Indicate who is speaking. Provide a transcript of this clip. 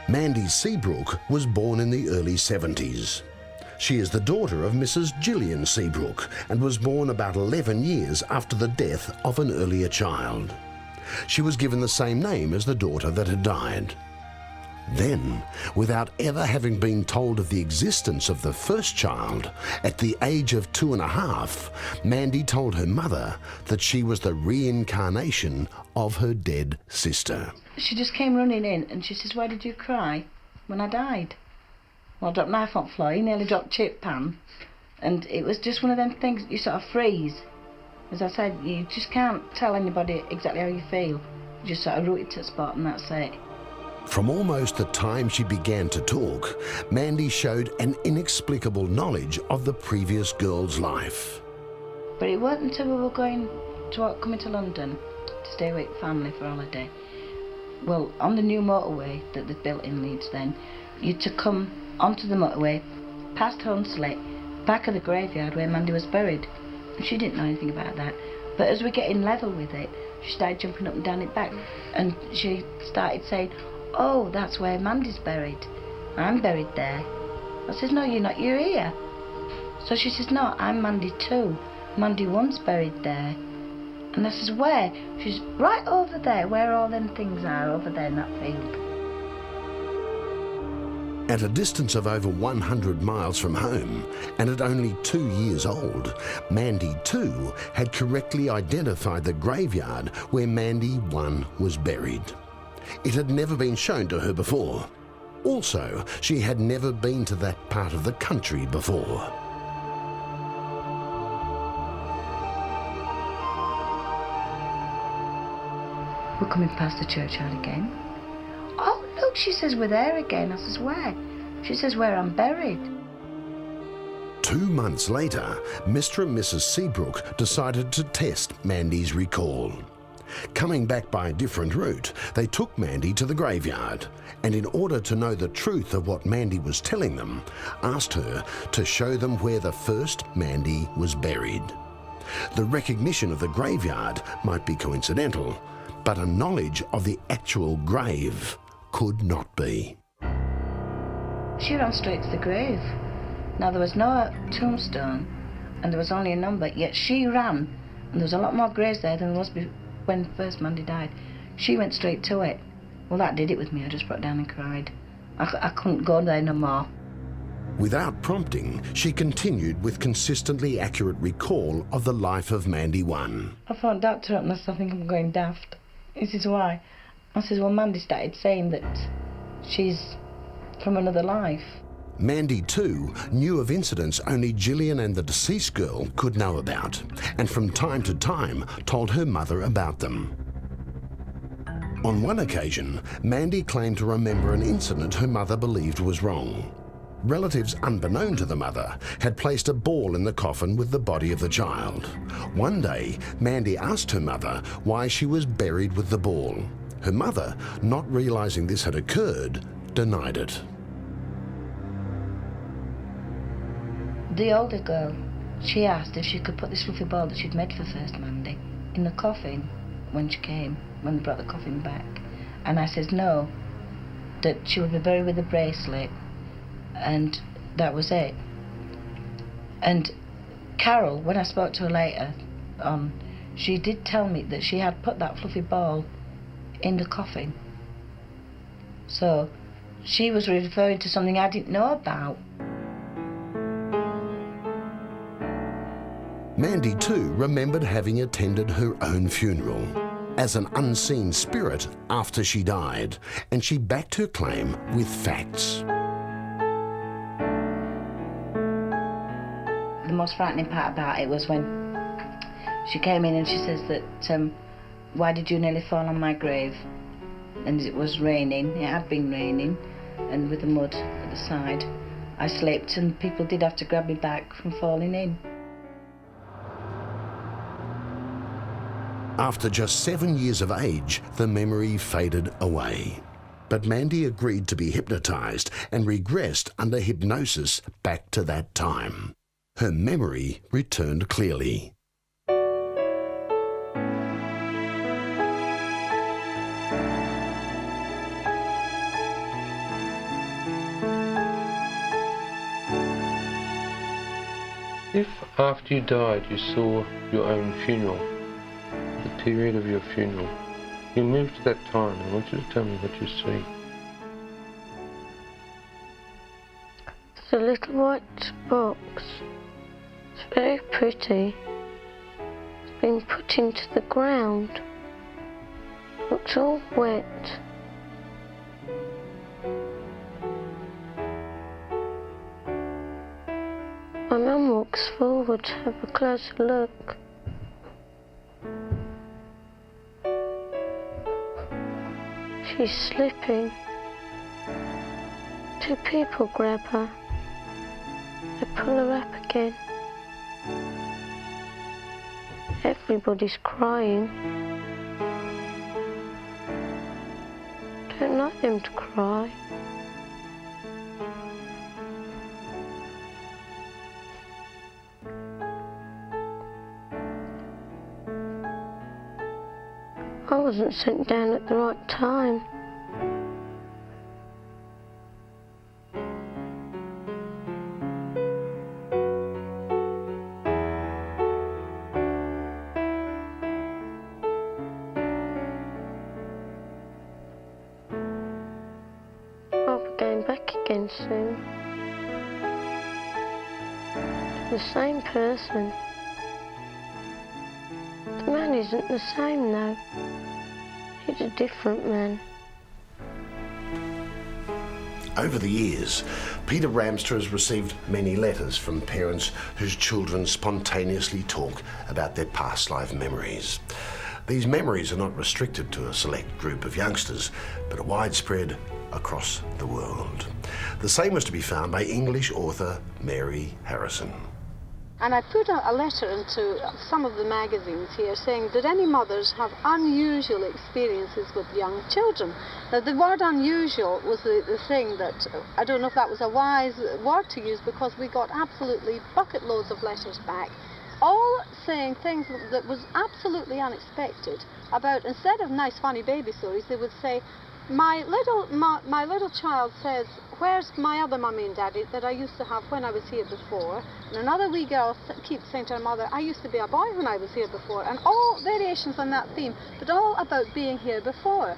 Speaker 1: Mandy Seabrook was born in the early 70s. She is the daughter of Mrs. Gillian Seabrook and was born about 11 years after the death of an earlier child. She was given the same name as the daughter that had died. Then, without ever having been told of the existence of the first child, at the age of 2.5, Mandy told her mother that she was the reincarnation of her dead sister.
Speaker 2: She just came running in and she says, "Why did you cry when I died?" Well, I dropped knife on the floor, he nearly dropped chip pan, and it was just one of them things that you sort of freeze. As I said, you just can't tell anybody exactly how you feel. You just sort of root it to the spot and that's it.
Speaker 1: From almost the time she began to talk, Mandy showed an inexplicable knowledge of the previous girl's life.
Speaker 2: But it wasn't until we were coming to London to stay with family for holiday. Well, on the new motorway that they've built in Leeds then, you'd to come onto the motorway, past Hunslet, back of the graveyard where Mandy was buried. And she didn't know anything about that. But as we're getting level with it, she started jumping up and down it back. And she started saying, "Oh, that's where Mandy's buried. I'm buried there." I says, "No, you're not, you're here." So she says, "No, I'm Mandy too. Mandy one's buried there." And I says, "Where?" She's right over there, where all them things are, over there in that field.
Speaker 1: At a distance of over 100 miles from home, and at only 2 years old, Mandy too had correctly identified the graveyard where Mandy 1 was buried. It had never been shown to her before. Also, she had never been to that part of the country before.
Speaker 2: We're coming past the churchyard again. "Oh, look," she says, "we're there again." I says, "Where?" She says, "Where I'm buried."
Speaker 1: 2 months later, Mr. and Mrs. Seabrook decided to test Mandy's recall. Coming back by a different route, they took Mandy to the graveyard and, in order to know the truth of what Mandy was telling them, asked her to show them where the first Mandy was buried. The recognition of the graveyard might be coincidental, but a knowledge of the actual grave could not be.
Speaker 2: She ran straight to the grave. Now, there was no tombstone and there was only a number, yet she ran, and there was a lot more graves there than there was when first Mandy died. She went straight to it. Well, that did it with me. I just broke down and cried. I couldn't go there no more.
Speaker 1: Without prompting, she continued with consistently accurate recall of the life of Mandy 1.
Speaker 2: I phoned Doctor up and I said, "I think I'm going daft." He says, "Why?" I says, "Well, Mandy started saying that she's from another life."
Speaker 1: Mandy too knew of incidents only Gillian and the deceased girl could know about, and from time to time told her mother about them. On one occasion, Mandy claimed to remember an incident her mother believed was wrong. Relatives, unbeknown to the mother, had placed a ball in the coffin with the body of the child. One day, Mandy asked her mother why she was buried with the ball. Her mother, not realizing this had occurred, denied it.
Speaker 2: The older girl, she asked if she could put this fluffy ball that she'd made for first Mandy in the coffin when they brought the coffin back. And I says no, that she would be buried with a bracelet, and that was it. And Carol, when I spoke to her later on, she did tell me that she had put that fluffy ball in the coffin. So she was referring to something I didn't know about.
Speaker 1: Mandy too remembered having attended her own funeral as an unseen spirit after she died, and she backed her claim with facts.
Speaker 2: The most frightening part about it was when she came in and she says that, "Why did you nearly fall on my grave?" And it was raining, it had been raining, and with the mud at the side. I slipped and people did have to grab me back from falling in.
Speaker 1: After just 7 years of age, the memory faded away. But Mandy agreed to be hypnotized and regressed under hypnosis back to that time. Her memory returned clearly.
Speaker 3: If after you died you saw your own funeral, the period of your funeral, you move to that time, and I want you to tell me what you see.
Speaker 4: It's a little white box. It's very pretty. It's been put into the ground. Looks all wet. My mum walks forward to have a closer look. She's slipping. Two people grab her. They pull her up again. Everybody's crying. Don't like them to cry. I wasn't sent down at the right time. I'll be going back again soon. To the same person. The man isn't the same though. He's a different man.
Speaker 1: Over the years, Peter Ramster has received many letters from parents whose children spontaneously talk about their past life memories. These memories are not restricted to a select group of youngsters, but are widespread across the world. The same was to be found by English author Mary Harrison.
Speaker 5: And I put a letter into some of the magazines here saying, did any mothers have unusual experiences with young children? Now, the word unusual was the thing that, I don't know if that was a wise word to use, because we got absolutely bucket loads of letters back, all saying things that was absolutely unexpected about, instead of nice funny baby stories, they would say, my little child says, where's my other mummy and daddy that I used to have when I was here before? And another wee girl keeps saying to her mother, I used to be a boy when I was here before. And all variations on that theme, but all about being here before.